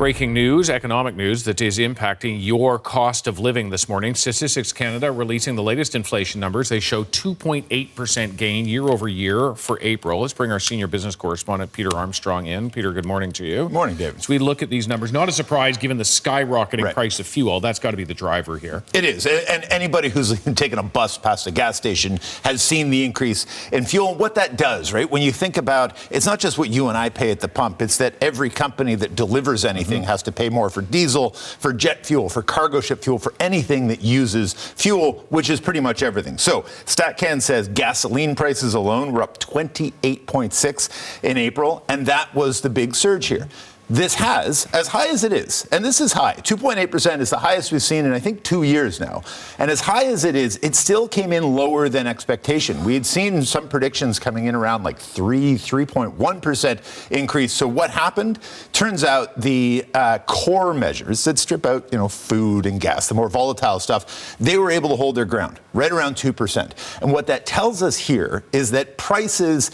Breaking news, economic news that is impacting your cost of living this morning. Statistics Canada releasing the latest inflation numbers. They show 2.8% gain year over year for April. Let's bring our senior business correspondent, Peter Armstrong, in. Peter, good morning to you. Good morning, David. So we look at these numbers. Not a surprise given the skyrocketing price of fuel. That's got to be the driver here. It is. And anybody who's taken a bus past a gas station has seen the increase in fuel. What that does, right? When you think about, it's not just what you and I pay at the pump. It's that every company that delivers anything has to pay more for diesel, for jet fuel, for cargo ship fuel, for anything that uses fuel, which is pretty much everything. So StatCan says gasoline prices alone were up 28.6 in April, and that was the big surge here. This has, as high as it is, and this is high, 2.8% is the highest we've seen in, I think, 2 years now. And as high as it is, it still came in lower than expectation. We had seen some predictions coming in around like 3.1% increase. So what happened? Turns out the core measures that strip out, food and gas, the more volatile stuff, they were able to hold their ground, right around 2%. And what that tells us here is that prices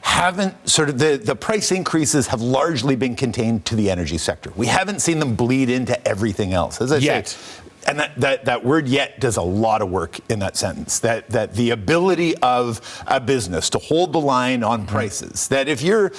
haven't the price increases have largely been contained to the energy sector. We haven't seen them bleed into everything else. As I say, and that word "yet" does a lot of work in that sentence. That the ability of a business to hold the line on prices. That if you're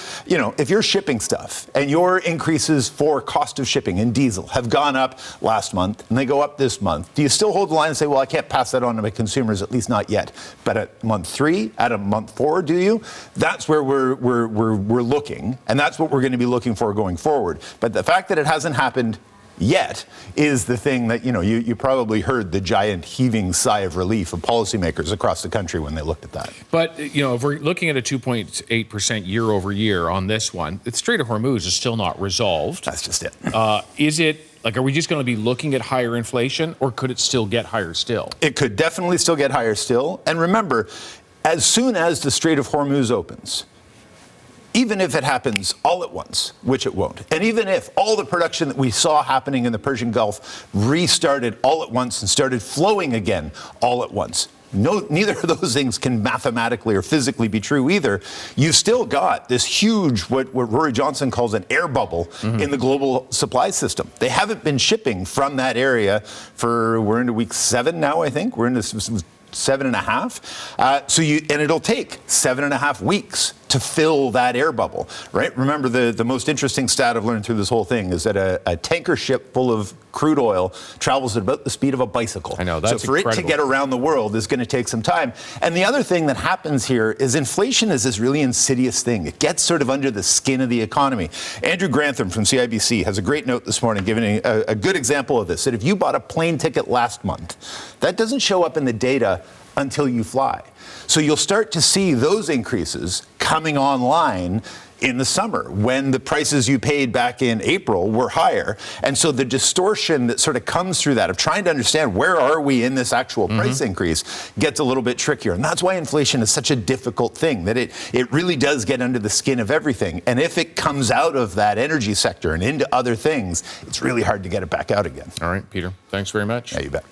shipping stuff and your increases for cost of shipping and diesel have gone up last month and they go up this month, do you still hold the line and say, well, I can't pass that on to my consumers, at least not yet? But at month 3, at a month 4, do you? That's where we're looking, and that's what we're going to be looking for going forward. But the fact that it hasn't happened yet is the thing that, you probably heard the giant heaving sigh of relief of policymakers across the country when they looked at that. But, if we're looking at a 2.8% year over year on this one, the Strait of Hormuz is still not resolved. That's just it. Is it, are we just going to be looking at higher inflation, or could it still get higher still? It could definitely still get higher still. And remember, as soon as the Strait of Hormuz opens, even if it happens all at once, which it won't, and even if all the production that we saw happening in the Persian Gulf restarted all at once and started flowing again all at once, neither of those things can mathematically or physically be true either. You've still got this huge, what Rory Johnson calls an air bubble in the global supply system. They haven't been shipping from that area we're into week 7 now, I think. We're into 7.5. And it'll take 7.5 weeks to fill that air bubble, right? Remember, the most interesting stat I've learned through this whole thing is that a tanker ship full of crude oil travels at about the speed of a bicycle. I know, that's so for incredible. It to get around the world is going to take some time. And the other thing that happens here is inflation is this really insidious thing. It gets sort of under the skin of the economy. Andrew Grantham from CIBC has a great note this morning giving a good example of this, that if you bought a plane ticket last month, that doesn't show up in the data until you fly. So you'll start to see those increases coming online in the summer when the prices you paid back in April were higher. And so the distortion that sort of comes through that of trying to understand where are we in this actual price increase gets a little bit trickier. And that's why inflation is such a difficult thing, that it really does get under the skin of everything. And if it comes out of that energy sector and into other things, it's really hard to get it back out again. All right, Peter, thanks very much. Yeah, you bet.